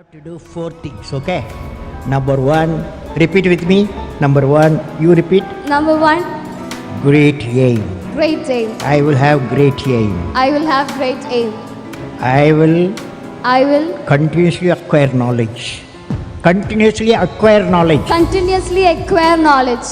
have to do 4 things, okay? Number 1, repeat with me. Number 1, you repeat. Number 1, Great aim. great aim. I will have great aim. I will have great aim. I will I will continuously acquire knowledge. Continuously acquire knowledge. continuously acquire knowledge.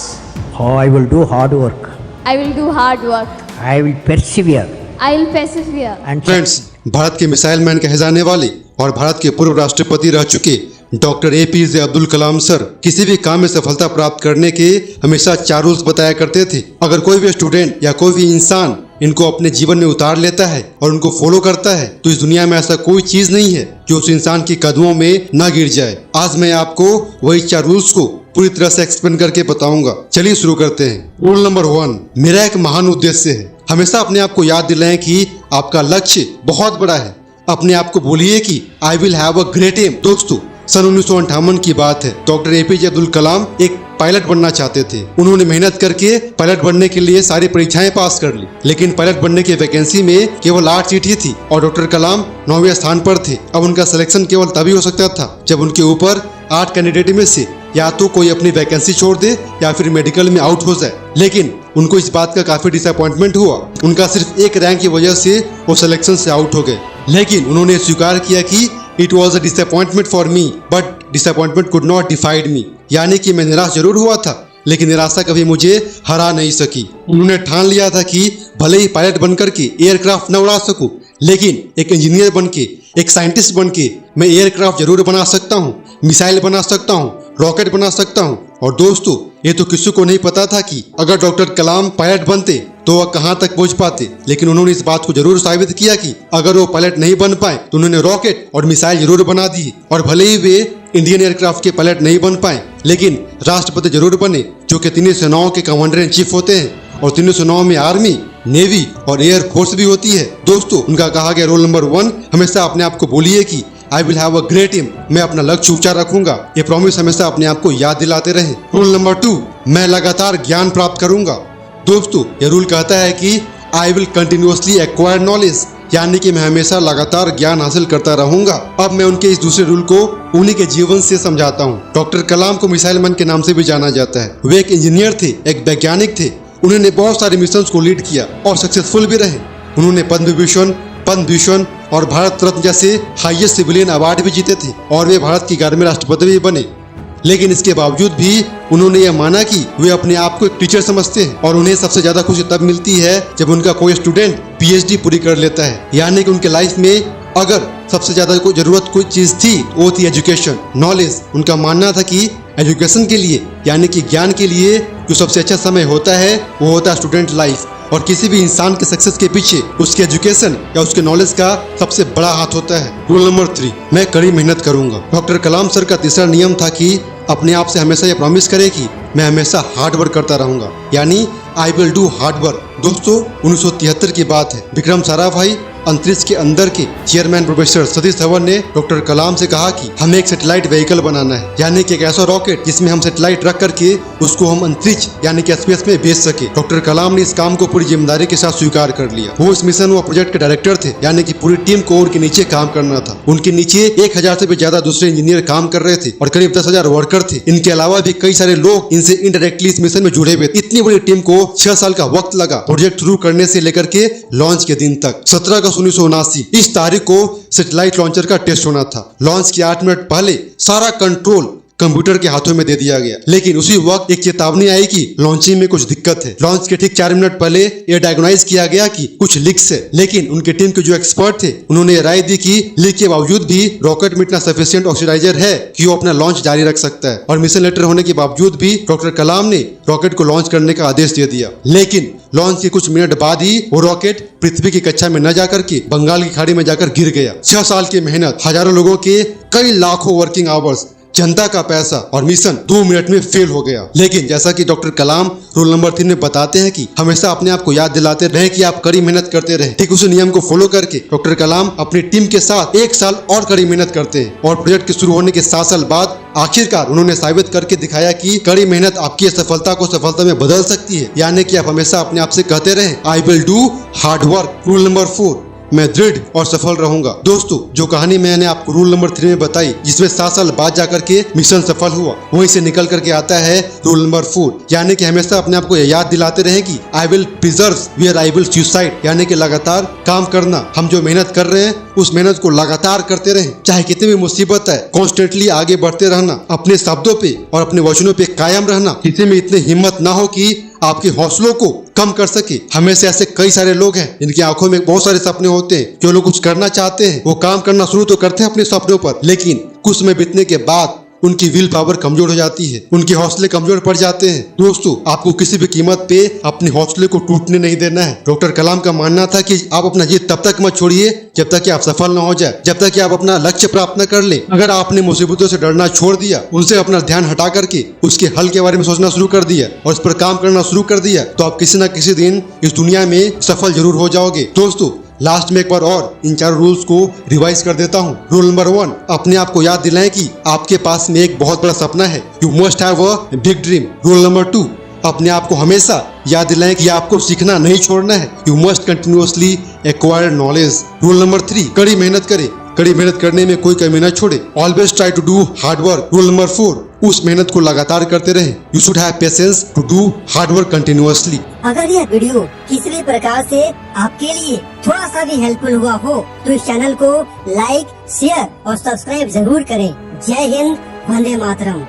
Oh, I will do hard work. I will do hard work. I will persevere. I will persevere. And friends, Bharat के missile man कहे जाने वाले और भारत के पूर्व राष्ट्रपति रह चुके doctor APJ Abdul Kalam sir किसी भी काम में सफलता प्राप्त करने के हमेशा 4 रूल्स बताया करते थे। अगर कोई भी स्टूडेंट या कोई भी इंसान इनको अपने जीवन में उतार लेता है और उनको फॉलो करता है तो इस दुनिया में ऐसा कोई चीज नहीं है जो उस इंसान के कदमों में न गिर जाए। आज मैं आपको वही 4 रूल्स को पूरी तरह से एक्सप्लेन करके बताऊंगा। चलिए शुरू करते हैं। रूल नंबर 1, मेरा एक महान उद्देश्य है। हमेशा अपने आप को याद दिलाएं कि आपका लक्ष्य बहुत बड़ा है। अपने आप को बोलिए कि I will have a great aim. दोस्तों, सन 1958 की बात है। डॉक्टर APJ अब्दुल कलाम एक पायलट बनना चाहते थे। उन्होंने मेहनत करके पायलट बनने के लिए सारी परीक्षाएं पास कर ली, लेकिन पायलट बनने की वैकेंसी में केवल 8 सीट ही थी और डॉक्टर कलाम 9वें स्थान पर थे। अब उनका सिलेक्शन केवल तभी हो सकता था जब उनके ऊपर 8 कैंडिडेट में से या तो कोई अपनी वैकेंसी छोड़ दे या फिर मेडिकल में आउट हो जाए। लेकिन उनको इस बात का काफी डिसअपॉइंटमेंट हुआ। उनका सिर्फ एक रैंक की वजह से वो सिलेक्शन से आउट हो गए। लेकिन उन्होंने स्वीकार किया कि it was a disappointment for me but disappointment could not defied me. यानी कि मैं निराश जरूर हुआ था लेकिन निराशा कभी मुझे हरा नहीं सकी। उन्होंने ठान लिया था कि भले ही पायलट बनकर के एयरक्राफ्ट न उड़ा सकूं, लेकिन एक इंजीनियर बन के, एक साइंटिस्ट बन के मैं एयरक्राफ्ट जरूर बना सकता हूं, मिसाइल बना सकता हूं, रॉकेट बना सकता हूं। और दोस्तों, ये तो किसी को नहीं पता था कि अगर डॉक्टर कलाम पायलट बनते तो वह कहां तक पहुंच पाते। लेकिन उन्होंने इस बात को जरूर साबित किया कि अगर वो पायलट नहीं बन पाए तो उन्होंने रॉकेट और मिसाइल जरूर बना दी। और भले ही वे इंडियन एयरक्राफ्ट के पायलट नहीं बन पाए लेकिन राष्ट्रपति जरूर बने, जो कि तीनों सेनाओं के कमांडर इन चीफ होते हैं। और तीनों सेनाओं में आर्मी, नेवी और एयर फोर्स भी होती है। दोस्तों, उनका कहा गया रूल नंबर 1, हमेशा अपने आप को बोलिए कि I will have a great aim. मैं अपना लक्ष्य ऊंचा रखूंगा। ये प्रॉमिस हमेशा अपने आप को याद दिलाते रहें। रूल नंबर 2, मैं लगातार ज्ञान प्राप्त करूंगा। दोस्तों, ये रूल कहता है कि I will continuously acquire knowledge, यानी कि मैं हमेशा लगातार ज्ञान हासिल करता रहूंगा। अब मैं उनके इस दूसरे रूल को उन्हीं के जीवन से समझाता हूँ। डॉक्टर कलाम को मिसाइल मैन के नाम से भी जाना जाता है। वे एक इंजीनियर थे, एक वैज्ञानिक थे। उन्होंने बहुत सारे मिशन को लीड किया और सक्सेसफुल भी रहे। उन्होंने पद्म भूषण और भारत रत्न जैसे हाईएस्ट सिविलियन अवार्ड भी जीते थे और वे भारत के 11वें राष्ट्रपति भी बने। लेकिन इसके बावजूद भी उन्होंने यह माना कि वे अपने आप को एक टीचर समझते हैं और उन्हें सबसे ज्यादा खुशी तब मिलती है जब उनका कोई स्टूडेंट PhD पूरी कर लेता है। यानी कि उनके लाइफ में अगर सबसे ज्यादा कोई जरूरत कोई चीज थी वो थी एजुकेशन, नॉलेज। उनका मानना था कि एजुकेशन के लिए, यानी कि ज्ञान के लिए जो सबसे अच्छा समय होता है वो होता है स्टूडेंट लाइफ। और किसी भी इंसान के सक्सेस के पीछे उसके एजुकेशन या उसके नॉलेज का सबसे बड़ा हाथ होता है। रूल नंबर 3, मैं कड़ी मेहनत करूंगा। डॉक्टर कलाम सर का तीसरा नियम था कि अपने आप से हमेशा ये प्रॉमिस करे कि मैं हमेशा हार्ड वर्क करता रहूंगा, यानी I will do hard work. दोस्तों, 1973 की बात है। विक्रम साराभाई अंतरिक्ष के अंदर के चेयरमैन प्रोफेसर सतीश धवन ने डॉक्टर कलाम से कहा कि हमें एक सैटेलाइट व्हीकल बनाना है, यानी कि एक ऐसा रॉकेट जिसमें हम सैटेलाइट रख करके उसको हम अंतरिक्ष यानी कि स्पेस में भेज सके। डॉक्टर कलाम ने इस काम को पूरी जिम्मेदारी के साथ स्वीकार कर लिया। वो इस मिशन व प्रोजेक्ट के डायरेक्टर थे, यानी कि पूरी टीम को उनके नीचे काम करना था। उनके नीचे 1000 से भी ज्यादा दूसरे इंजीनियर काम कर रहे थे और करीब 10,000 वर्कर थे। इनके अलावा भी कई सारे लोग इनसे इनडायरेक्टली इस मिशन में जुड़े हुए। इतनी बड़ी टीम को 6 साल का वक्त लगा प्रोजेक्ट शुरू करने से लेकर के लॉन्च के दिन तक। 17 अगस्त 1979 इस तारीख को सैटेलाइट लॉन्चर का टेस्ट होना था। लॉन्च के 8 मिनट पहले सारा कंट्रोल कंप्यूटर के हाथों में दे दिया गया। लेकिन उसी वक्त एक चेतावनी आई कि लॉन्चिंग में कुछ दिक्कत है। लॉन्च के ठीक 4 मिनट पहले यह डायग्नोज किया गया कि कुछ लीक्स है। लेकिन उनके टीम के जो एक्सपर्ट थे उन्होंने ये राय दी कि लीक के बावजूद भी रॉकेट में इतना सफिशिएंट ऑक्सीडाइजर है कि वो अपना लॉन्च जारी रख सकता है। और मिशन लेटर होने के बावजूद भी डॉक्टर कलाम ने रॉकेट को लॉन्च करने का आदेश दे दिया। लेकिन लॉन्च के कुछ मिनट बाद ही वो रॉकेट पृथ्वी की कक्षा में न जाकर के बंगाल की खाड़ी में जाकर गिर गया। 6 साल की मेहनत, हजारों लोगों के कई लाखों वर्किंग आवर्स, जनता का पैसा और मिशन 2 मिनट में फेल हो गया। लेकिन जैसा कि डॉक्टर कलाम रूल नंबर 3 में बताते हैं कि हमेशा अपने आप को याद दिलाते रहे कि आप कड़ी मेहनत करते रहे। ठीक उसी नियम को फॉलो करके डॉक्टर कलाम अपनी टीम के साथ 1 साल और कड़ी मेहनत करते हैं और प्रोजेक्ट के शुरू होने के 7 साल बाद आखिरकार उन्होंने साबित करके दिखाया कि कड़ी मेहनत आपकी सफलता को सफलता में बदल सकती है। यानी कि आप हमेशा अपने आप से कहते रहे I will do hard work. Rule number 4, मैं दृढ़ और सफल रहूंगा। दोस्तों, जो कहानी मैंने आपको रूल नंबर 3 में बताई, जिसमें 7 साल बाद जाकर के मिशन सफल हुआ, वहीं से निकल करके आता है रूल नंबर 4, यानी कि हमेशा अपने आप को याद दिलाते रहे कि I will preserve where I will suicide, यानी कि लगातार काम करना। हम जो मेहनत कर रहे हैं उस मेहनत को लगातार करते रहें, चाहे कितनी भी मुसीबत है, कॉन्स्टेंटली आगे बढ़ते रहना, अपने शब्दों पे और अपने वचनों पे कायम रहना। किसी में इतनी हिम्मत ना हो कि आपके हौसलों को कम कर सके। हमें से ऐसे कई सारे लोग हैं जिनकी आंखों में बहुत सारे सपने होते हैं, जो लोग कुछ करना चाहते हैं, वो काम करना शुरू तो करते हैं अपने सपनों पर, लेकिन कुछ समय बीतने के बाद उनकी विल पावर कमजोर हो जाती है, उनके हौसले कमजोर पड़ जाते हैं। दोस्तों, आपको किसी भी कीमत पे अपने हौसले को टूटने नहीं देना है। डॉक्टर कलाम का मानना था कि आप अपना जीत तब तक मत छोड़िए जब तक कि आप सफल न हो जाए, जब तक कि आप अपना लक्ष्य प्राप्त न कर ले। अगर आपने मुसीबतों से डरना छोड़ दिया, उनसे अपना ध्यान हटा करके उसके हल के बारे में सोचना शुरू कर दिया और उस पर काम करना शुरू कर दिया, तो आप किसी न किसी दिन इस दुनिया में सफल जरूर हो जाओगे। दोस्तों, लास्ट में एक बार और इन 4 रूल्स को रिवाइज कर देता हूँ। रूल नंबर 1, अपने आप को याद दिलाएं कि आपके पास में एक बहुत बड़ा सपना है। You must have a big dream. Rule number 2, अपने आप को हमेशा याद दिलाएं कि आपको सीखना नहीं छोड़ना है। You must continuously acquire knowledge. Rule number 3, कड़ी मेहनत करें। कड़ी मेहनत करने में कोई कमी न छोड़े। Always try to do hard work. Rule number 4, उस मेहनत को लगातार करते रहें। You should have patience to do hard work continuously. अगर यह वीडियो किसी भी प्रकार से आपके लिए थोड़ा सा भी हेल्पफुल हुआ हो तो इस चैनल को लाइक, शेयर और सब्सक्राइब जरूर करें। जय हिंद, वंदे मातरम।